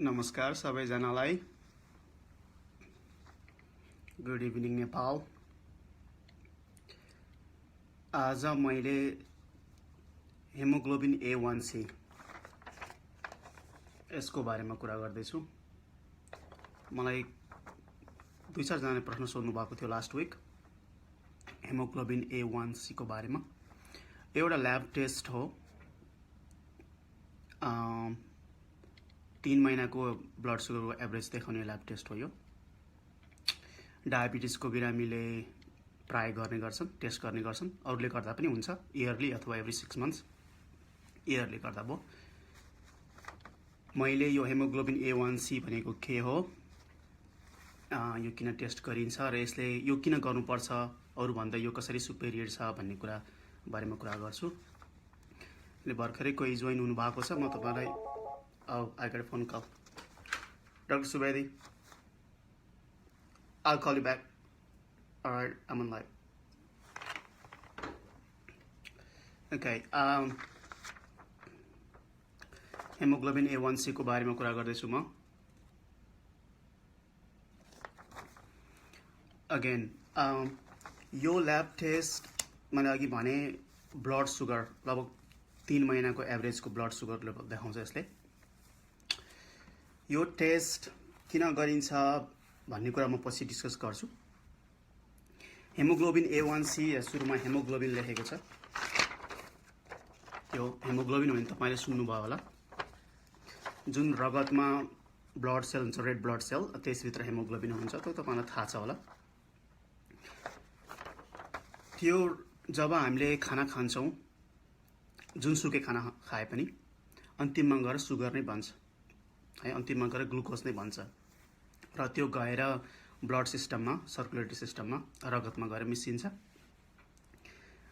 नमस्कार सबैजनालाई। Good evening Nepal. आज मैले हेमोग्लोबिन A1C यसको बारेमा कुरा गर्दैछु। मलाई 2-4 जनाले प्रश्न सोध्नु भएको थियो लास्ट विक हेमोग्लोबिन A1C को बारेमा। एउटा ल्याब टेस्ट हो। 3 महिनाको ब्लड सुगरको एभरेज देखाउने ल्याब टेस्ट हो यो। डायबिटिजको बिरामीले प्राय गर्ने गर्छन्, टेस्ट गर्ने गर्छन्। अरूले गर्दा पनि हुन्छ, इयरली अथवा एभ्री 6 मन्थ्स इयरली गर्दा भयो। मैले यो हेमोग्लोबिन A1C भनेको के हो, यो किन टेस्ट गरिन्छ र यसले यो किन गर्नुपर्छ, अरूभन्दा यो कसरी सुपेरियर छ भन्ने कुरा बारेमा कुरा गर्छु। भर्खरै कोही जोइन हुनु भएको छ, म तपाईलाई I got a phone call. Dr. Subedi, I'll call you back. Alright, I'm on live. Okay, hemoglobin A1C को बारेमा कुरा गर्दैछु म। Again, यो ल्याब टेस्ट मैले अघि भने ब्लड सुगर लगभग 3 महिनाको एभरेजको ब्लड सुगर लेभल देखाउँछ यसले। यो टेस्ट किन गरिन्छ भन्ने कुरा म पछि डिस्कस गर्छु। हेमोग्लोबिन A1C सुरुमा हेमोग्लोबिन लेखेको छ। त्यो हेमोग्लोबिन भने तपाईले सुन्नुभयो होला। जुन रगतमा ब्लड सेल हुन्छ, रेड ब्लड सेल, त्यसभित्र हेमोग्लोबिन हुन्छ, त्यो तपाईलाई थाहा छ होला। त्यो जब हामीले खाना खान्छौँ, जुनसुकै खाना खाए पनि अन्तिममा गएर सुगर नै बन्छ है, अन्तिममा गएर ग्लुकोज नै बन्छ र त्यो गएर ब्लड सिस्टममा, सर्कुलेटरी सिस्टममा, रगतमा गएर मिसिन्छ।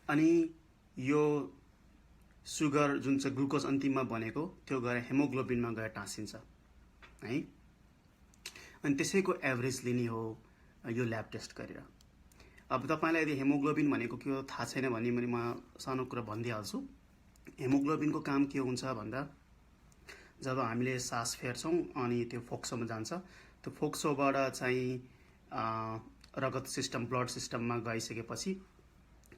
अनि यो सुगर जुन चाहिँ ग्लुकोज अन्तिममा बनेको त्यो गएर हेमोग्लोबिनमा गएर टाँसिन्छ है। अनि त्यसैको एभरेज लिने हो यो ल्याब टेस्ट गरेर। अब तपाईलाई यदि हेमोग्लोबिन भनेको के हो थाहा छैन भने म सानो कुरा भनिदिइहाल्छु। हेमोग्लोबिनको काम के हुन्छ भन्दा जब हामीले सास फेर्छौं अनि त्यो फोक्सोमा जान्छ, त्यो फोक्सोबाट चाहिँ रगत सिस्टम, ब्लड सिस्टममा गइसकेपछि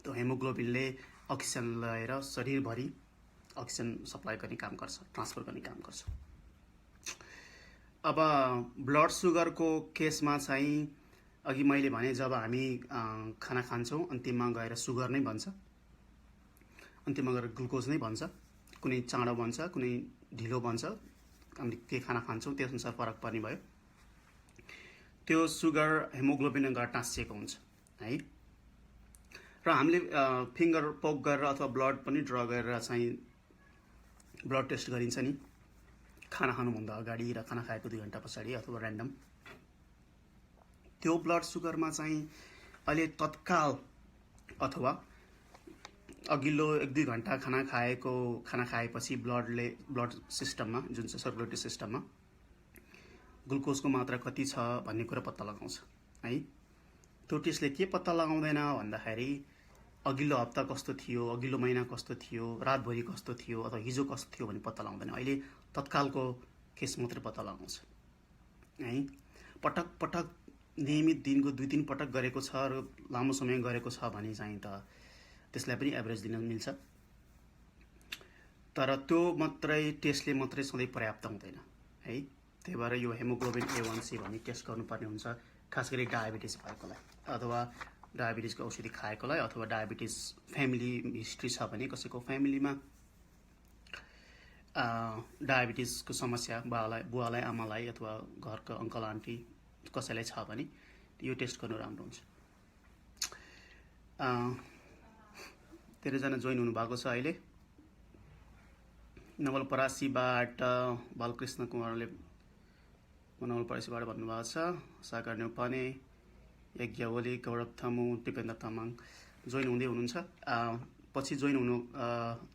त्यो हेमोग्लोबिनले अक्सिजन लिएर शरीरभरि अक्सिजन सप्लाई गर्ने काम गर्छ, ट्रान्सफर गर्ने काम गर्छ। अब ब्लड सुगरको केसमा चाहिँ अघि मैले भने जब हामी खाना खान्छौं अन्तिममा गएर सुगर नै बन्छ, अन्तिममा गएर ग्लुकोज नै बन्छ। कुनै चाँडो बन्छ, कुनै ढिलो बन्छ, हामी के खाना खान्छौं त्यस अनुसार फरक पर्ने भयो। त्यो सुगर हेमोग्लोबिन गएर टाँसिएको हुन्छ है। र हामीले फिङ्गर पोक गरेर अथवा ब्लड पनि ड्र गरेर चाहिँ ब्लड टेस्ट गरिन्छ नि खाना खानुभन्दा अगाडि र खाना खाएको 2 घण्टा पछाडि अथवा र्यान्डम। त्यो ब्लड सुगरमा चाहिँ अहिले तत्काल अथवा अघिल्लो 1-2 घण्टा खाना खाएपछि ब्लड सिस्टममा, जुन चाहिँ सर्कुलेटरी सिस्टममा ग्लुकोजको मात्रा कति छ भन्ने कुरा पत्ता लगाउँछ है। त्यो टेस्टले के पत्ता लगाउँदैन भन्दाखेरि अघिल्लो हप्ता कस्तो थियो, अघिल्लो महिना कस्तो थियो, रातभरि कस्तो थियो अथवा हिजो कस्तो थियो भन्ने पत्ता लगाउँदैन। अहिले तत्कालको केस मात्रै पत्ता लगाउँछ है। पटक पटक नियमित दिनको 2-3 पटक गरेको छ र लामो समय गरेको छ भने चाहिँ त त्यसलाई पनि एभरेज दिन मिल्छ। तर त्यो मात्रै टेस्टले मात्रै सधैँ पर्याप्त हुँदैन है। त्यही भएर यो हेमोग्लोबिन A1C भन्ने टेस्ट गर्नुपर्ने हुन्छ, खास गरी डायबिटिज भएकोलाई अथवा डायबिटिजको औषधि खाएकोलाई अथवा डायबिटिज फ्यामिली हिस्ट्री छ भने कसैको फ्यामिलीमा डायबिटिजको समस्या बुवालाई, आमालाई अथवा घरको अङ्कल आन्टी कसैलाई छ भने यो टेस्ट गर्नु राम्रो हुन्छ। 13 जना जोइन हुनु भएको छ अहिले। नवलपरासीबाट बालकृष्ण कुमारले नवलपरासीबाट भन्नुभएको छ। सागर न्यौपाने, यज्ञ ओली, गौरव थमु, टिपेन्द्र तामाङ जोइन हुँदै हुनुहुन्छ। पछि जोइन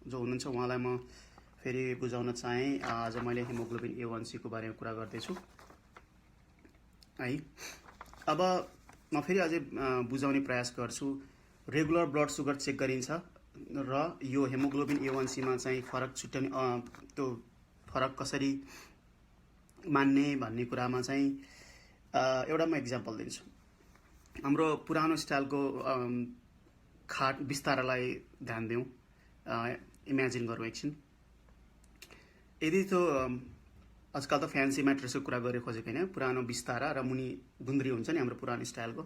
जो हुनुहुन्छ उहाँलाई म फेरि बुझाउन चाहे। आज मैले हेमोग्लोबिन A1C को बारेमा कुरा गर्दैछु है। अब म फेरि अझै बुझाउने प्रयास गर्छु। रेगुलर ब्लड सुगर चेक गरिन्छ र यो हेमोग्लोबिन A1C मा चाहिँ फरक छुट्याउने त्यो फरक कसरी मान्ने भन्ने कुरामा चाहिँ एउटा म इक्जाम्पल दिन्छु। हाम्रो पुरानो स्टाइलको खाट बिस्तारालाई ध्यान दिउँ, इमेजिन गरौँ एकछिन। यदि त्यो आजकल त फ्यान्सी म्याट्रेसको कुरा गरे खोजेको होइन, पुरानो बिस्तारा र मुनि गुन्द्री हुन्छ नि हाम्रो पुरानो स्टाइलको,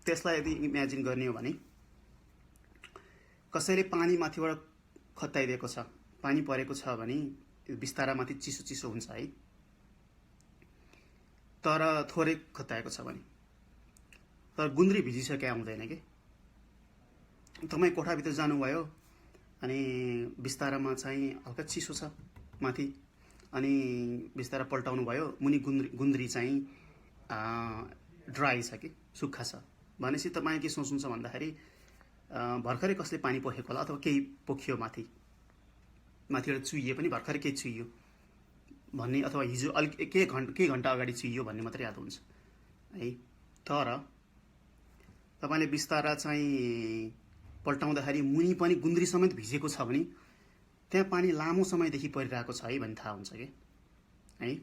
त्यसलाई यदि इमेजिन गर्ने हो भने कसैले पानी माथिबाट खत्ताइदिएको छ, पानी परेको छ भने बिस्तारामाथि चिसो चिसो हुन्छ है, तर थोरै खत्ताएको छ भने, तर गुन्द्री भिजिसके हुँदैन कि। तपाईँ कोठाभित्र जानुभयो अनि बिस्तारामा चाहिँ हल्का चिसो छ माथि, अनि बिस्तारा पल्टाउनु भयो, मुनि गुन्द्री चाहिँ ड्राई छ कि सुक्खा छ भनेपछि तपाईँ के सोच्नुहुन्छ भन्दाखेरि भर्खरै कसले पानी पोखेको होला अथवा केही पोखियो माथिबाट चुइए पनि भर्खरै केही चुइयो भन्ने, अथवा हिजो अलिक केही घन्टा अगाडि चुइयो भन्ने मात्रै याद हुन्छ है। तर तपाईँले बिस्तारा चाहिँ पल्टाउँदाखेरि मुनि पनि गुन्द्री समेत भिजेको छ भने त्यहाँ पानी लामो समयदेखि परिरहेको छ है भन्ने थाहा हुन्छ कि है।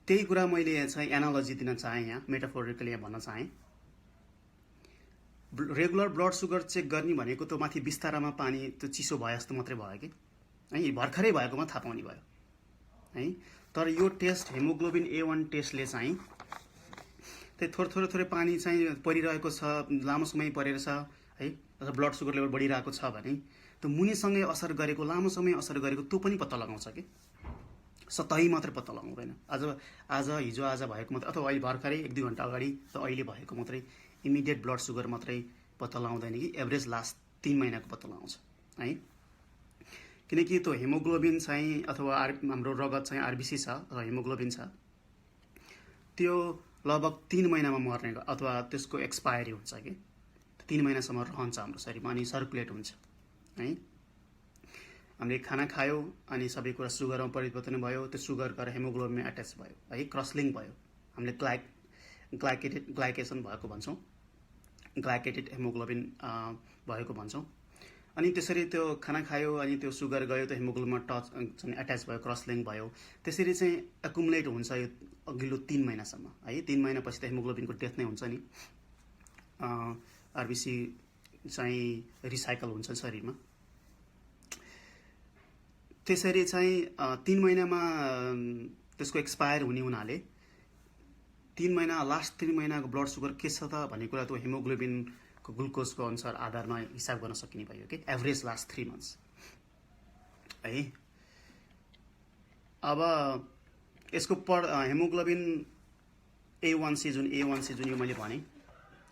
त्यही कुरा मैले चाहिँ एनालोजी दिन चाहेँ, यहाँ मेटाफोरिकली यहाँ भन्न चाहेँ। रेगुलर ब्लड सुगर चेक गर्ने भनेको त्यो माथि बिस्तारामा पानी त्यो चिसो भयो जस्तो मात्रै भयो कि है, भर्खरै भएकोमा थाहा पाउने भयो है। तर यो टेस्ट हेमोग्लोबिन A1 टेस्टले चाहिँ त्यही थोरै पानी चाहिँ परिरहेको छ, लामो समय परेर छ है, अथवा ब्लड सुगर लेभल बढिरहेको छ भने त्यो मुनिसँगै असर गरेको, लामो समय असर गरेको त्यो पनि पत्ता लगाउँछ कि, सतही मात्रै पत्ता लगाउँदैन। हिजो आज भएको मात्रै, अथवा अहिले भर्खरै 1-2 घन्टा अगाडि त अहिले भएको मात्रै इमिडिएट ब्लड सुगर मात्रै पत्ता लगाउँदैन कि, एभरेज लास्ट 3 महिनाको पत्ता लगाउँछ है। किनकि त्यो हेमोग्लोबिन चाहिँ अथवा हाम्रो रगत चाहिँ आरबिसी छ अथवा हेमोग्लोबिन छ, त्यो लगभग 3 महिनामा मर्ने अथवा त्यसको एक्सपायरी हुन्छ कि 3 महिनासम्म रहन्छ हाम्रो शरीरमा अनि सर्कुलेट हुन्छ है। हामीले खाना खायो अनि सबै कुरा सुगरमा परिवर्तन भयो, त्यो सुगर गएर हेमोग्लोबिनमा एट्याच भयो है, क्रसलिङ भयो, हामीले ग्लाइकेसन भएको भन्छौँ, ग्लाइकेटेड हेमोग्लोबिन भएको भन्छौँ। अनि त्यसरी त्यो खाना खायो अनि त्यो सुगर गयो, त्यो हेमोग्लोबिनमा एट्याच भयो, क्रसलिङ भयो, त्यसरी चाहिँ एकुमुलेट हुन्छ यो अघिल्लो 3 महिनासम्म है। 3 महिनापछि त हेमोग्लोबिनको डेथ नै हुन्छ नि, आरबिसी चाहिँ रिसाइकल हुन्छ शरीरमा। त्यसरी चाहिँ 3 महिनामा त्यसको एक्सपायर हुने हुनाले 3 महिना, लास्ट 3 महिनाको ब्लड सुगर के छ त भन्ने कुरा त्यो हेमोग्लोबिनको ग्लुकोजको अनुसार आधारमा हिसाब गर्न सकिने भयो कि, एभरेज लास्ट 3 मन्थ्स है। अब यसको हेमोग्लोबिन A1C जुन यो मैले भने,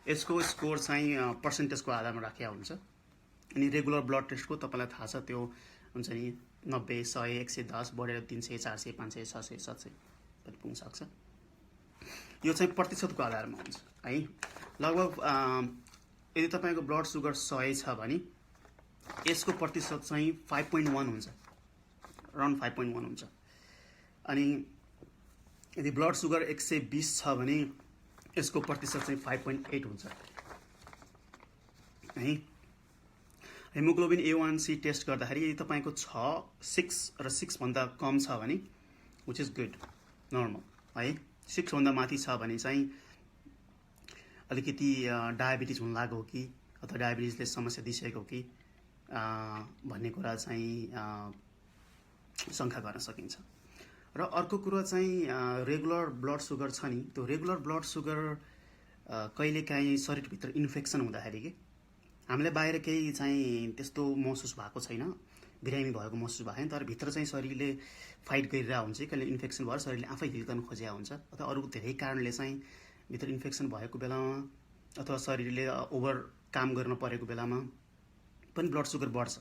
यसको स्कोर चाहिँ पर्सेन्टेजको आधारमा राखेको हुन्छ। अनि रेगुलर ब्लड टेस्टको तपाईँलाई थाहा छ त्यो हुन्छ नि 90, 100, 110 बढेर 300, 400, 500, 600, 700 पनि पुग्न सक्छ। यो चाहिँ प्रतिशतको आधारमा हुन्छ है। लगभग यदि तपाईँको ब्लड सुगर 100 छ भने यसको प्रतिशत चाहिँ 5.1 हुन्छ, अराउन्ड 5.1 हुन्छ। अनि यदि ब्लड सुगर 120 छ भने यसको प्रतिशत चाहिँ 5.8 हुन्छ है। हेमोग्लोबिन A1C टेस्ट गर्दाखेरि यदि तपाईँको 6 र 6 भन्दा कम छ भने विच इज गुड, नर्मल है। 6 भन्दा माथि छ भने चाहिँ अलिकति डायबिटिज हुन लाग्यो कि अथवा डायबिटिजले समस्या दिइसकेको कि भन्ने कुरा चाहिँ शङ्का गर्न सकिन्छ। र अर्को कुरा चाहिँ रेगुलर ब्लड सुगर छ नि, त्यो रेगुलर ब्लड सुगर कहिलेकाहीँ शरीरभित्र इन्फेक्सन हुँदाखेरि कि हामीलाई बाहिर केही चाहिँ त्यस्तो महसुस भएको छैन, बिरामी भएको महसुस भएको छैन, तर भित्र चाहिँ शरीरले फाइट गरिरहेको हुन्छ, कहिले इन्फेक्सन भएर शरीरले आफै हिल गर्न खोजेको हुन्छ, अथवा अरू धेरै कारणले चाहिँ भित्र इन्फेक्सन भएको बेलामा अथवा शरीरले ओभर काम गर्न परेको बेलामा पनि ब्लड सुगर बढ्छ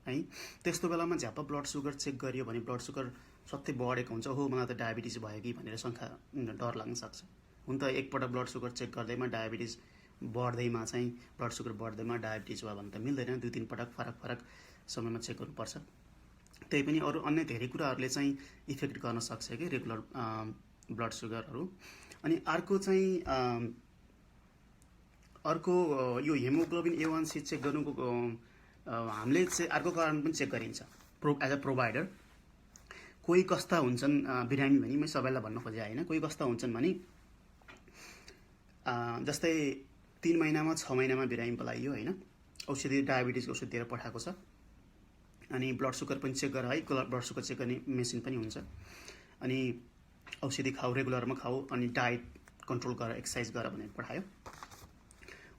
है। त्यस्तो बेलामा झ्याप्प ब्लड सुगर चेक गरियो भने ब्लड सुगर सधैँ बढेको हुन्छ, हो मलाई त डायबिटिज भयो कि भनेर शङ्का, डर लाग्न सक्छ। हुन त एकपल्ट ब्लड सुगर चेक गर्दैमा डायबिटिज बढ्दैमा चाहिँ ब्लड सुगर बढ्दैमा डायबिटिज भयो भने त मिल्दैन, 2-3 पटक फरक समयमा चेक गर्नुपर्छ। त्यही पनि अरू अन्य धेरै कुराहरूले चाहिँ इफेक्ट गर्न सक्छ कि रेगुलर ब्लड सुगरहरू। अनि अर्को चाहिँ यो हेमोग्लोबिन A1C चेक गर्नुको हामीले चाहिँ अर्को कारण पनि चेक गरिन्छ एज अ प्रोभाइडर। कोही कस्ता हुन्छन् बिरामी भने मैले सबैलाई भन्न खोजेँ होइन, कोही कस्ता हुन्छन् भने जस्तै 3 महिनामा 6 महिनामा बिरामी बोलाइयो होइन, औषधि डायबिटिजको औषधि दिएर पठाएको छ, अनि ब्लड सुगर पनि चेक गर है, ब्लड सुगर चेक गर्ने मेसिन पनि हुन्छ, अनि औषधि खाऊ, रेगुलरमा खाऊ, अनि डाइट कन्ट्रोल गर, एक्सर्साइज गर भनेर पठायो।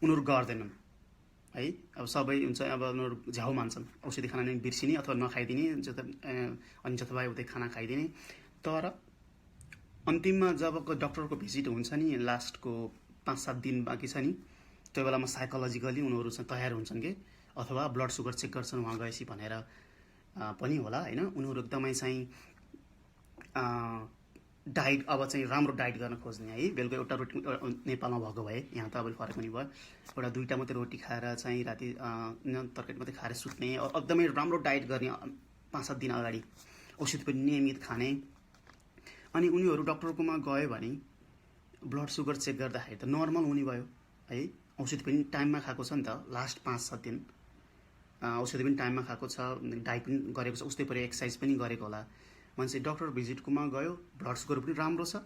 उनीहरू गर्दैनन् है, अब सबै हुन्छ, अब उनीहरू झ्याउ मान्छन्, औषधि खाना नै बिर्सिने अथवा नखाइदिने, अनि जथाभावी उतै खाना खाइदिने। तर अन्तिममा जब डक्टरको भिजिट हुन्छ नि, लास्टको 5-7 दिन बाँकी छ नि, त्यो बेलामा साइकोलोजिकली उनीहरू चाहिँ तयार हुन्छन् कि अथवा ब्लड सुगर चेक गर्छन् उहाँ गएपछि भनेर पनि होला होइन, उनीहरू एकदमै चाहिँ डाइट अब चाहिँ राम्रो डाइट गर्न खोज्ने है। बेलुका एउटा रोटी नेपालमा भएको भए, यहाँ त अब फरक पनि भयो, एउटा 2टा मात्रै रोटी खाएर चाहिँ राति तरकारी मात्रै खाएर सुत्ने, एकदमै राम्रो डाइट गर्ने 5-7 दिन अगाडि, औषधि पनि नियमित खाने। अनि उनीहरू डक्टरकोमा गयो भने ब्लड सुगर चेक गर्दाखेरि त नर्मल हुने भयो है, औषधि पनि टाइममा खाएको छ नि त, लास्ट 5-7 दिन औषधि पनि टाइममा खाएको छ, डाइट पनि गरेको छ, उस्तै पऱ्यो एक्सर्साइज पनि गरेको होला। मान्छे डक्टर भिजिटकोमा गयो, ब्लड सुगर पनि राम्रो छ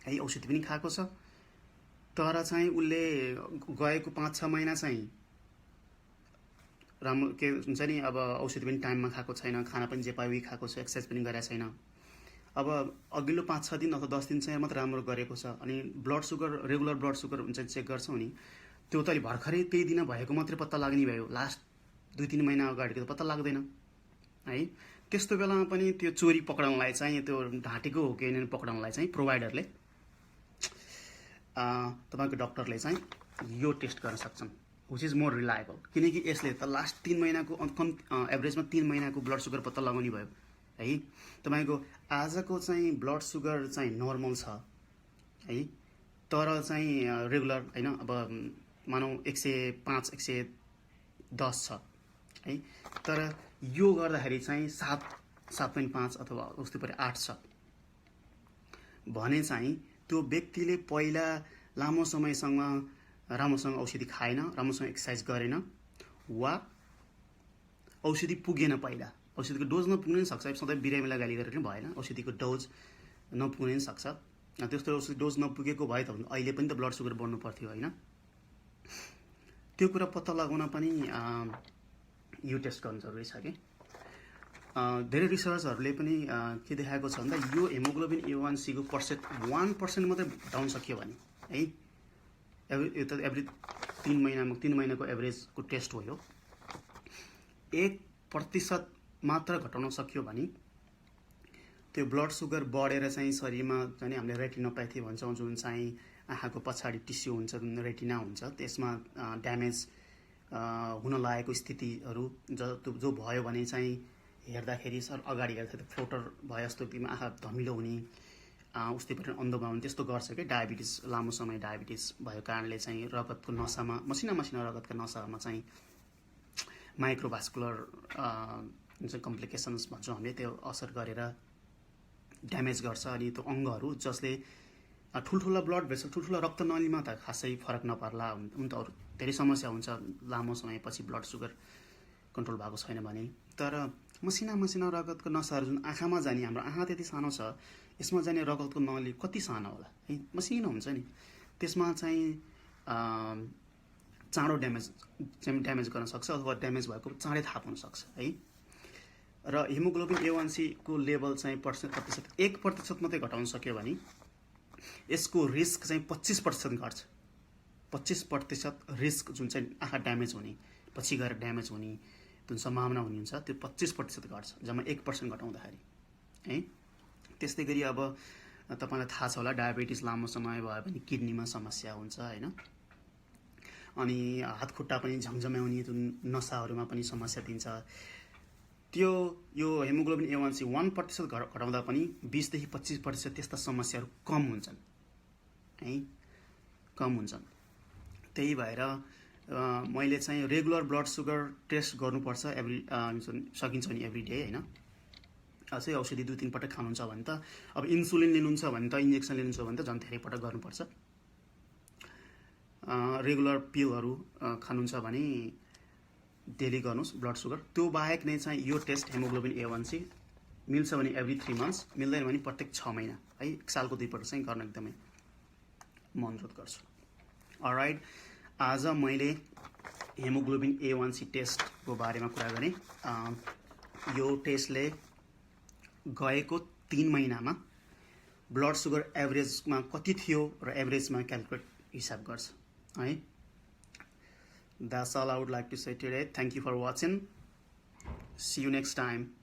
है, औषधि पनि खाएको छ, तर चाहिँ उसले गएको 5-6 महिना चाहिँ राम्रो के हुन्छ नि, अब औषधि पनि टाइममा खाएको छैन, खाना पनि जे पायो खाएको छ, एक्सर्साइज पनि गरेको छैन। अब अघिल्लो 5-6 दिन अथवा 10 दिन चाहिँ मात्र राम्रो गरेको छ, अनि blood sugar regular blood sugar हुन्छ चेक गर्छौँ नि, त्यो त भर्खरै त्यही दिन भएको मात्रै पत्ता लाग्ने भयो, लास्ट 2-3 महिना अगाडिको त पत्ता लाग्दैन है। त्यस्तो बेलामा पनि त्यो चोरी पक्राउनलाई चाहिँ, त्यो ढाँटेको हो कि पक्राउनलाई चाहिँ प्रोभाइडरले तपाईँको डक्टरले चाहिँ यो टेस्ट गर्न सक्छन्, विच इज मोर रिलायबल, किनकि यसले त लास्ट 3 महिनाको एभरेजमा 3 महिनाको ब्लड सुगर पत्ता लगाउने भयो है। तपाईँको आजको चाहिँ ब्लड सुगर चाहिँ नर्मल छ है, तर चाहिँ रेगुलर होइन, अब मानौ 105 110 छ है, तर यो गर्दाखेरि चाहिँ 7.5 अथवा उस्तै परि 8 छ भने चाहिँ त्यो व्यक्तिले पहिला लामो समयसम्म राम्रोसँग औषधि खाएन, राम्रोसँग एक्सर्साइज गरेन, वा औषधि पुगेन, पहिला औषधिको डोज नपुग्न सक्छ, सधैँ बिरामीलाई गाली गरेर पनि भएन, औषधिको डोज नपुग्न सक्छ। त्यस्तो औषधि डोज नपुगेको भए त अहिले पनि त ब्लड सुगर बढ्नु पर्थ्यो होइन। त्यो कुरा पत्ता लगाउन पनि यो टेस्ट गर्नु जरुरी छ कि। धेरै रिसर्चहरूले पनि के देखाएको छ भन्दा यो हेमोग्लोबिन A1C को 1% मात्रै घटाउन सकियो भने है, यो त एभ्री 3 महिनाको एभरेजको टेस्ट हो यो, 1% मात्र घटाउन सक्यो भने त्यो ब्लड सुगर बढेर चाहिँ शरीरमा चाहिँ हामीले रेटिनोप्याथी भन्छौँ, जुन चाहिँ आँखाको पछाडि टिस्यु हुन्छ, जुन रेटिना हुन्छ, त्यसमा ड्यामेज हुन लागेको स्थितिहरू जो भयो भने चाहिँ हेर्दाखेरि अगाडि हेर्दा फ्लोटर भए जस्तो आँखा धमिलो हुने, उस्तै पनि अन्धो हुने, त्यस्तो गर्छ कि डायबिटिज, लामो समय डायबिटिज भएको कारणले चाहिँ रगतको नसामा, मसिना रगतका नसामा चाहिँ माइक्रोभास्कुलर जुन चाहिँ कम्प्लिकेसन्स भन्छौँ हामीले, त्यो असर गरेर ड्यामेज गर्छ। अनि त्यो अङ्गहरू जसले ठुल्ठुला ब्लड भेसल, ठुल्ठुला रक्तनलीमा त खासै फरक नपर्ला, हुन त अरू धेरै समस्या हुन्छ लामो समयपछि ब्लड सुगर कन्ट्रोल भएको छैन भने, तर मसिना रगतको नसाहरू जुन आँखामा जाने, हाम्रो आँखा त्यति सानो छ, यसमा जाने रगतको नली कति सानो होला है, मसिनो हुन्छ नि, त्यसमा चाहिँ चाँडो ड्यामेज गर्न सक्छ, अथवा ड्यामेज भएको चाँडै थाहा पाउन सक्छ है। र हेमोग्लोबिन A1C को लेभल चाहिँ 1% मात्रै घटाउन सक्यो भने यसको रिस्क चाहिँ 25% घट्छ। 25% रिस्क जुन चाहिँ आँखा ड्यामेज हुने, पछि गएर ड्यामेज हुने जुन सम्भावना हुन्छ, त्यो 25% घट्छ जम्मा 1% घटाउँदाखेरि है। त्यस्तै गरी अब तपाईँलाई थाहा छ होला, डायबिटिज लामो समय भयो भने किडनीमा समस्या हुन्छ होइन, अनि हात खुट्टा पनि झमझम्याउने, जुन नसाहरूमा पनि समस्या दिन्छ। त्यो यो हेमोग्लोबिन A1C 1% घटाउँदा पनि 20 देखि 25% त्यस्ता समस्याहरू कम हुन्छन् है, कम हुन्छन्। त्यही भएर मैले चाहिँ रेगुलर ब्लड सुगर टेस्ट गर्नुपर्छ, सकिन्छ भने एभ्री डे होइन। अझै औषधि 2-3 पटक खानुहुन्छ भने त, अब इन्सुलिन लिनुहुन्छ भने त, इन्जेक्सन लिनुहुन्छ भने त झन् धेरै पटक गर्नुपर्छ। रेगुलर पिलहरू खानुहुन्छ भने डेली गर्नुहोस् ब्लड सुगर। त्यो बाहेक नै चाहिँ यो टेस्ट हेमोग्लोबिन A1C मिल्छ भने एभ्री 3 months, मिल्दैन भने प्रत्येक 6 महिना है, 1 सालको 2 पटक चाहिँ गर्न एकदमै म अनुरोध गर्छु। अलराइट, आज मैले हेमोग्लोबिन A1C टेस्टको बारेमा कुरा गरेँ। यो टेस्टले गएको 3 महिनामा ब्लड सुगर एभरेजमा कति थियो र एभरेजमा क्यालकुलेट हिसाब गर्छ है। That's all I would like to say today. Thank you for watching. See you next time.